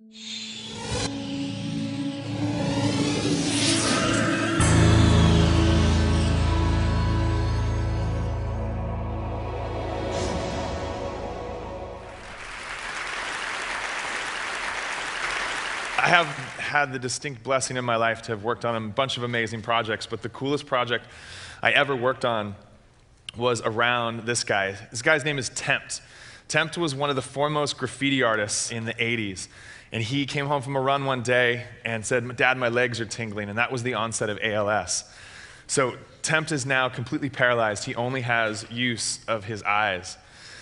I have had the distinct blessing in my life to have worked on a bunch of amazing projects, but the coolest project I ever worked on was around this guy. This guy's name is Tempt. Tempt was one of the foremost graffiti artists in the 80s. And he came home from a run one day and said, "Dad, my legs are tingling." And that was the onset of ALS. So Tempt is now completely paralyzed. He only has use of his eyes.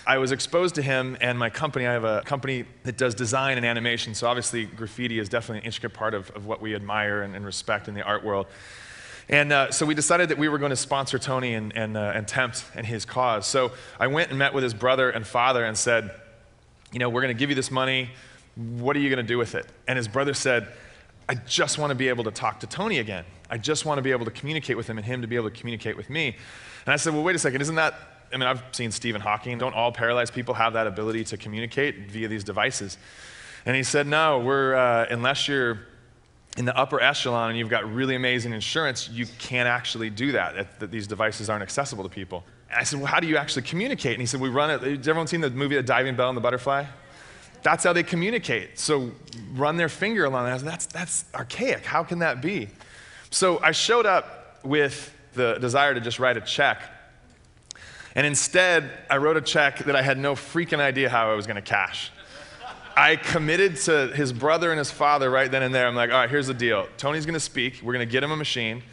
I was exposed to him and my company. I have a company that does design and animation, so obviously graffiti is definitely an intricate part of what we admire and respect in the art world. And so we decided that we were going to sponsor Tony and Tempt and his cause. So I went and met with his brother and father and said, "You know, we're going to give you this money. What are you going to do with it?" And his brother said, "I just want to be able to talk to Tony again. I just want to be able to communicate with him and him to be able to communicate with me." And I said, "Well, wait a second, isn't that," I mean, I've seen Stephen Hawking. Don't all paralyzed people have that ability to communicate via these devices? And he said, "No, unless you're in the upper echelon and you've got really amazing insurance, you can't actually do that. That these devices aren't accessible to people." And I said, "Well, how do you actually communicate?" And he said, "We run it." Has everyone seen the movie The Diving Bell and the Butterfly? That's how they communicate. So run their finger along that. I said, that's archaic. How can that be? So I showed up with the desire to just write a check. And instead, I wrote a check that I had no freaking idea how I was going to cash. I committed to his brother and his father right then and there. I'm like, "All right, here's the deal. Tony's going to speak. We're going to get him a machine.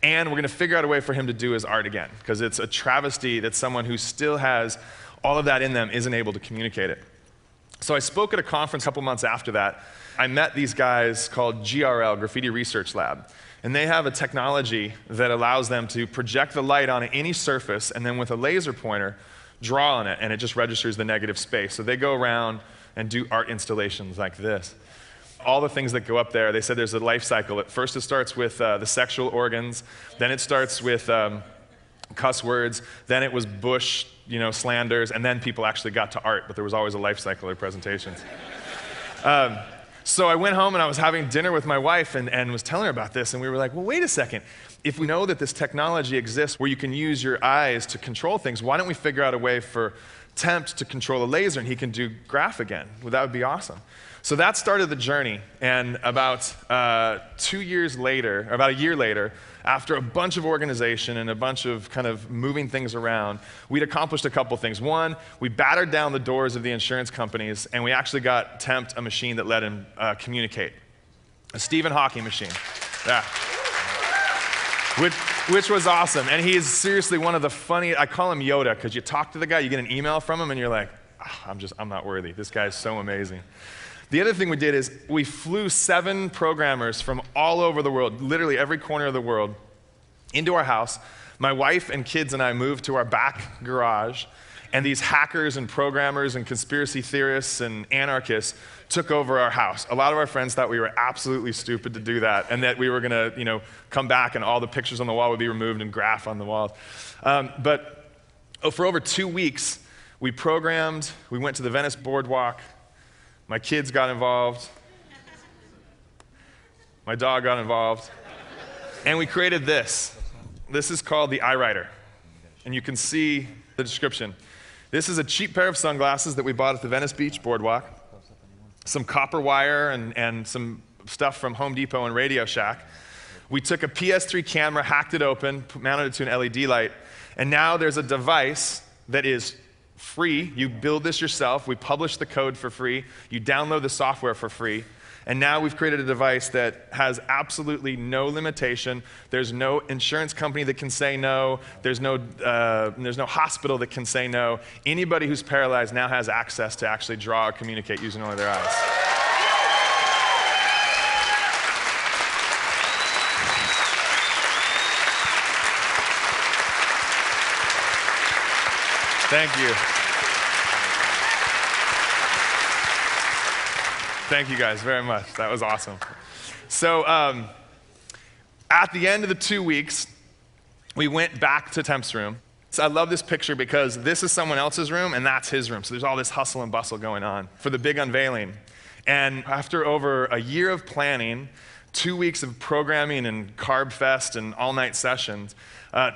And we're going to figure out a way for him to do his art again. Because it's a travesty that someone who still has all of that in them isn't able to communicate it." So I spoke at a conference a couple months after that. I met these guys called GRL, Graffiti Research Lab. And they have a technology that allows them to project the light on any surface and then with a laser pointer, draw on it, and it just registers the negative space. So they go around and do art installations like this. All the things that go up there, they said there's a life cycle. At first it starts with the sexual organs, then it starts with cuss words, then it was Bush, slanders, and then people actually got to art, but there was always a life cycle of presentations. So I went home and I was having dinner with my wife and was telling her about this, and we were like, "Well, wait a second. If we know that this technology exists where you can use your eyes to control things, why don't we figure out a way for Tempt to control a laser and he can do graph again? Well, that would be awesome." So that started the journey, and about 2 years later, or about a year later, after a bunch of organization and a bunch of kind of moving things around, we'd accomplished a couple things. One, we battered down the doors of the insurance companies, and we actually got Tempt a machine that let him communicate. A Stephen Hawking machine. Yeah. Which was awesome. And he is seriously one of the funny, I call him Yoda, because you talk to the guy, you get an email from him, and you're like, I'm not worthy. This guy is so amazing. The other thing we did is we flew 7 programmers from all over the world, literally every corner of the world, into our house. My wife and kids and I moved to our back garage, and these hackers and programmers and conspiracy theorists and anarchists took over our house. A lot of our friends thought we were absolutely stupid to do that, and that we were going to, come back and all the pictures on the wall would be removed and graph on the walls. But for over 2 weeks, we programmed, we went to the Venice boardwalk. My kids got involved. My dog got involved. And we created this. This is called the EyeWriter. And you can see the description. This is a cheap pair of sunglasses that we bought at the Venice Beach boardwalk. Some copper wire and some stuff from Home Depot and Radio Shack. We took a PS3 camera, hacked it open, mounted it to an LED light, and now there's a device that is free. You build this yourself. We publish the code for free. You download the software for free. And now we've created a device that has absolutely no limitation. There's no insurance company that can say no. There's no hospital that can say no. Anybody who's paralyzed now has access to actually draw or communicate using only their eyes. Thank you. Thank you guys very much. That was awesome. So at the end of the 2 weeks, we went back to Tempt's room. So I love this picture because this is someone else's room and that's his room. So there's all this hustle and bustle going on for the big unveiling. And after over a year of planning, 2 weeks of programming and Carb Fest and all-night sessions,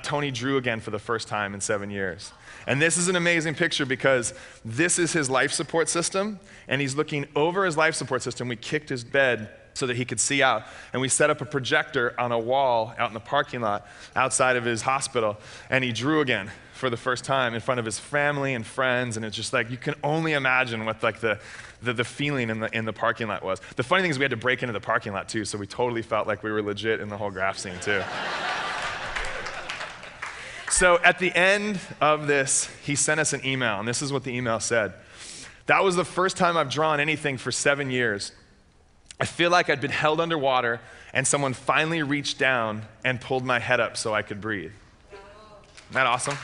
Tony drew again for the first time in 7 years. And this is an amazing picture because this is his life support system, and he's looking over his life support system. We kicked his bed so that he could see out, and we set up a projector on a wall out in the parking lot outside of his hospital, and he drew again for the first time in front of his family and friends, and it's just like, you can only imagine what like the feeling in the parking lot was. The funny thing is we had to break into the parking lot too, so we totally felt like we were legit in the whole graph scene too. So at the end of this, he sent us an email, and this is what the email said. That was the first time I've drawn anything for 7 years. I feel like I'd been held underwater, and someone finally reached down and pulled my head up so I could breathe. Isn't that awesome?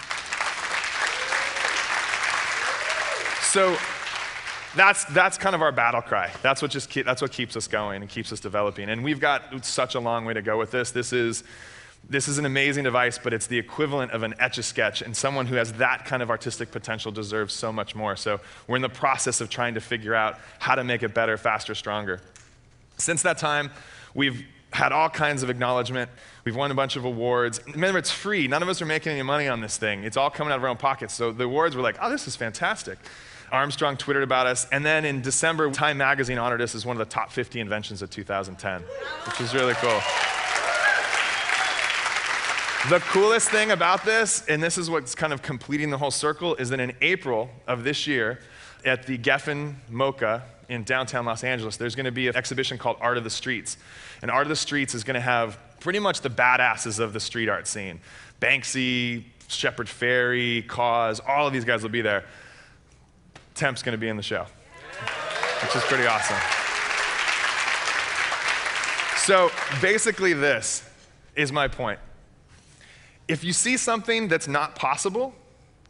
So that's kind of our battle cry. That's what keeps us going and keeps us developing. And we've got such a long way to go with this. This is an amazing device, but it's the equivalent of an Etch-a-Sketch, and someone who has that kind of artistic potential deserves so much more. So we're in the process of trying to figure out how to make it better, faster, stronger. Since that time, we've had all kinds of acknowledgement. We've won a bunch of awards. Remember, it's free. None of us are making any money on this thing. It's all coming out of our own pockets. So the awards were like, oh, this is fantastic. Armstrong Twittered about us. And then in December, Time Magazine honored us as one of the top 50 inventions of 2010, which is really cool. The coolest thing about this, and this is what's kind of completing the whole circle, is that in April of this year, at the Geffen MoCA in downtown Los Angeles, there's going to be an exhibition called Art of the Streets. And Art of the Streets is going to have pretty much the badasses of the street art scene. Banksy, Shepard Fairey, Cause, all of these guys will be there. Temp's going to be in the show, which is pretty awesome. So basically this is my point. If you see something that's not possible,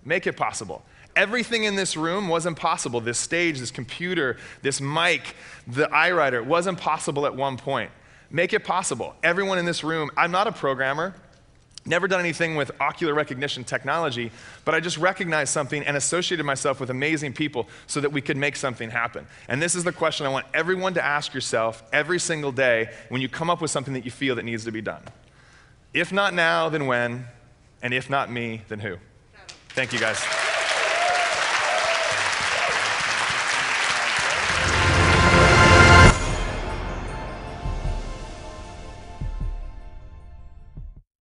make it possible. Everything in this room wasn't possible. This stage, this computer, this mic, the EyeWriter, it wasn't possible at one point. Make it possible. Everyone in this room, I'm not a programmer, never done anything with ocular recognition technology, but I just recognized something and associated myself with amazing people so that we could make something happen. And this is the question I want everyone to ask yourself every single day when you come up with something that you feel that needs to be done. If not now, then when? And if not me, then who? Thank you, guys.